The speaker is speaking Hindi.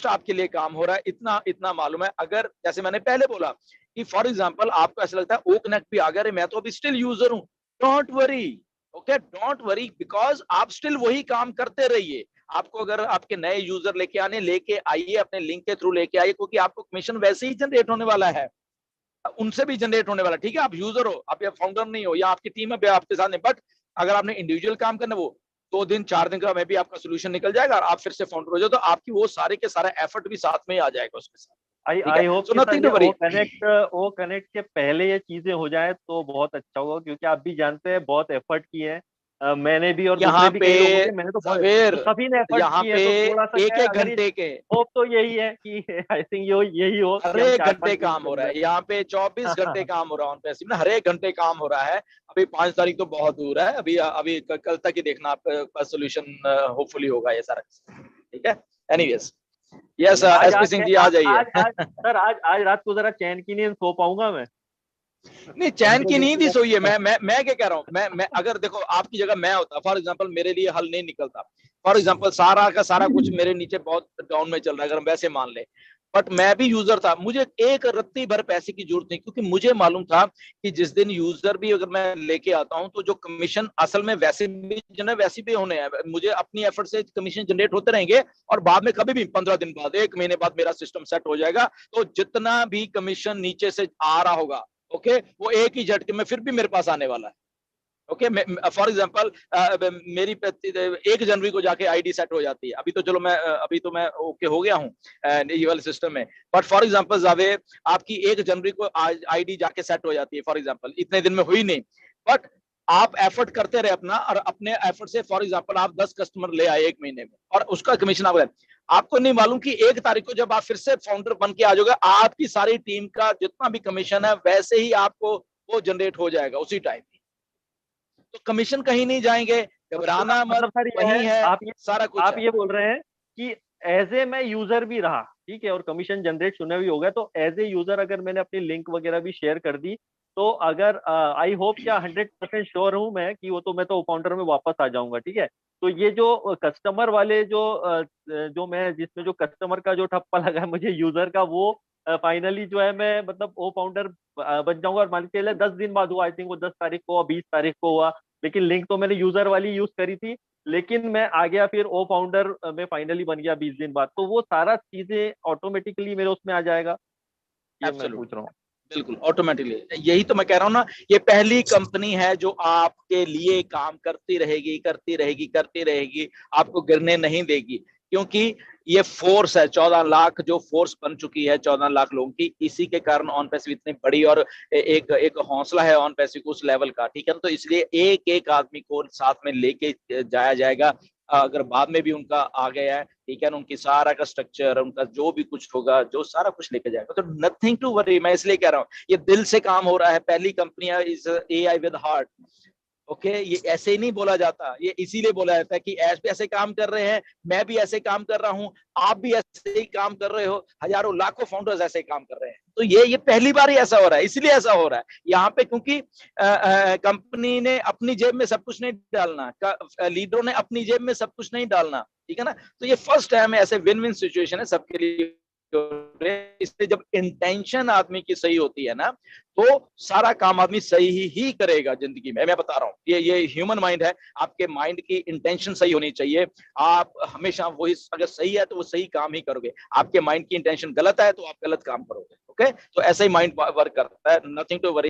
आपके लिए काम हो रहा है, इतना इतना मालूम है। अगर जैसे मैंने पहले बोला कि फॉर एग्जांपल आपको ऐसा लगता है ओ कनेक्ट भी आ गया, अरे मैं तो अभी स्टिल यूजर हूं, don't worry, okay don't worry, because आप स्टिल वही काम करते रहिए। आपको अगर आपके नए यूजर लेके आइए, अपने लिंक के थ्रू लेके आइए, क्योंकि आपको कमीशन वैसे ही जनरेट होने वाला है, उनसे भी जनरेट होने वाला। ठीक है, आप यूजर हो, आप या फाउंडर नहीं हो, या आपकी टीम है आपके साथ नहीं, बट अगर आपने इंडिविजुअल काम करना, वो 2 दिन 4 दिन का में भी आपका सोल्यूशन निकल जाएगा और आप फिर से फाउंडर हो जाओ, तो आपकी वो सारे के सारा एफर्ट भी साथ में ही आ जाएगा उसके साथ। आई ठीक है, आई होप सो कि सर नथिंग टू ये वरी। ओ कनेक्ट के पहले ये चीजें हो जाए तो बहुत अच्छा होगा, क्योंकि आप भी जानते हैं बहुत एफर्ट किए हैं, मैंने भी और यहाँ दूसरे भी पे कई लोगों के, मैंने तो बहुत, जवेर, तो सभी ने एफर्ट यहाँ किए पे हैं, तो थोड़ा सा एक क्या है, एक अगर ये घंटे के, होप तो यही है कि आई थिंक यही हो हर कि हम एक चार घंटे पांच दिन काम के हो रहा अंदर। है यहाँ पे, 24 घंटे काम हो रहा है ऑन पैसिव में, हर एक घंटे काम हो रहा है। अभी 5 तारीख तो बहुत दूर है, अभी अभी कल तक ही देखना, आपका सोल्यूशन होपफुली होगा ये सारा। ठीक है, एनीवेज, यस आज एसपी आज सिंह जी आ आज जाइए। आज आज सर आज रात को जरा चैन की नींद सो पाऊंगा मैं? नहीं, चैन की नींद ही सोई है। इंट्रोड्यूस। मैं क्या कह रहा हूँ, मैं अगर देखो आपकी जगह मैं होता, फॉर एग्जांपल मेरे लिए हल नहीं निकलता। फॉर एग्जांपल सारा का सारा कुछ मेरे नीचे बहुत डाउन में चल रहा है, अगर हम वैसे मान ले, बट मैं भी यूजर था, मुझे एक रत्ती भर पैसे की जरूरत नहीं, क्योंकि मुझे मालूम था कि जिस दिन यूजर भी अगर मैं लेके आता हूं, तो जो कमीशन असल में वैसे भी जो है वैसे भी होने हैं, मुझे अपनी एफर्ट से कमीशन जनरेट होते रहेंगे, और बाद में कभी भी 15 दिन बाद, 1 महीने बाद मेरा सिस्टम सेट हो जाएगा, तो जितना भी कमीशन नीचे से आ रहा होगा, ओके वो एक ही झटके में फिर भी मेरे पास आने वाला है। ओके, फॉर एग्जांपल मेरी 1 जनवरी को जाके आईडी सेट हो जाती है, अभी तो मैं ओके हो गया हूँ ये वाले सिस्टम में, बट फॉर एग्जांपल जावे आपकी 1 जनवरी को आईडी जाके सेट हो जाती है, फॉर एग्जांपल इतने दिन में हुई नहीं, बट आप एफर्ट करते रहे अपना, और अपने एफर्ट से फॉर एग्जांपल आप 10 कस्टमर ले आए 1 महीने में, और उसका कमीशन आपको नहीं मालूम कि 1 तारीख को जब आप फिर से फाउंडर बन के आ जाओगे, आपकी सारी टीम का जितना भी कमीशन है वैसे ही आपको वो जनरेट हो जाएगा उसी टाइम। तो कमीशन कहीं नहीं जाएंगे, घबराना मत, मतलब सर ये है, वही है, सारा कुछ आप है। ये बोल रहे हैं कि एज ए मैं यूजर भी रहा, ठीक है, और कमीशन जनरेट शुरू भी हो गया, तो एज ए यूजर अगर मैंने अपनी लिंक वगैरह भी शेयर कर दी, तो अगर आई होप, क्या 100% श्योर हूं मैं कि वो तो मैं तो फाउंडर में वापस आ जाऊंगा, ठीक है। तो ये जो कस्टमर वाले जो मैं जिसमें जो कस्टमर का जो ठप्पा लगा है मुझे यूजर का, वो फाइनली जो है मैं मतलब वो फाउंडर बन जाऊंगा, और मान के चले 10 दिन बाद हुआ, आई थिंक वो 10 तारीख को, 20 तारीख को हुआ, लेकिन लिंक तो मैंने यूजर वाली यूज करी थी, लेकिन मैं आ गया फिर ओ फाउंडर में फाइनली बन गया 20 दिन बाद, तो वो सारा चीजें ऑटोमेटिकली मेरे उसमें आ जाएगा, ये मैं एब्सोल्युट, पूछ रहा हूँ। बिल्कुल ऑटोमेटिकली, यही तो मैं कह रहा हूँ ना, ये पहली कंपनी है जो आपके लिए काम करती रहेगी, करती रहेगी, करती रहेगी, आपको गिरने नहीं देगी, क्योंकि ये फोर्स है, 14 लाख जो फोर्स बन चुकी है, 14 लाख लोगों की, इसी के कारण ऑन पैसिव इतनी बड़ी, और एक एक हौसला है ऑन पैसिव को उस लेवल का, ठीक है, तो इसलिए एक एक आदमी को साथ में लेके जाया जाएगा। अगर बाद में भी उनका आ गया है, ठीक है ना, उनकी सारा का स्ट्रक्चर, उनका जो भी कुछ होगा, जो सारा कुछ लेके जाएगा, तो नथिंग टू वरी। मैं इसलिए कह रहा हूँ ये दिल से काम हो रहा है, पहली कंपनियां is AI with heart. Okay, ये ऐसे ही नहीं बोला जाता, ये इसीलिए बोला जाता है कि ऐसे काम कर रहे हैं, मैं भी ऐसे काम कर रहा हूं, आप भी ऐसे ही काम कर रहे हो, हजारों लाखों फाउंडर्स ऐसे ही काम कर रहे हैं, तो ये पहली बार ही ऐसा हो रहा है, इसलिए ऐसा हो रहा है यहाँ पे, क्योंकि कंपनी ने अपनी जेब में सब कुछ नहीं डालना, लीडरों ने अपनी जेब में सब कुछ नहीं डालना, ठीक है ना, तो ये फर्स्ट टाइम ऐसे विन विन सिचुएशन है सबके लिए। इससे जब इंटेंशन आदमी की सही होती है ना, तो सारा काम आदमी सही ही करेगा जिंदगी में। मैं बता रहा हूँ, ये ह्यूमन माइंड है, आपके माइंड की इंटेंशन सही होनी चाहिए, आप हमेशा वही, अगर सही है तो वो सही काम ही करोगे, आपके माइंड की इंटेंशन गलत है तो आप गलत काम करोगे। ओके, तो ऐसा ही माइंड वर्क करता है, नथिंग टू वरी।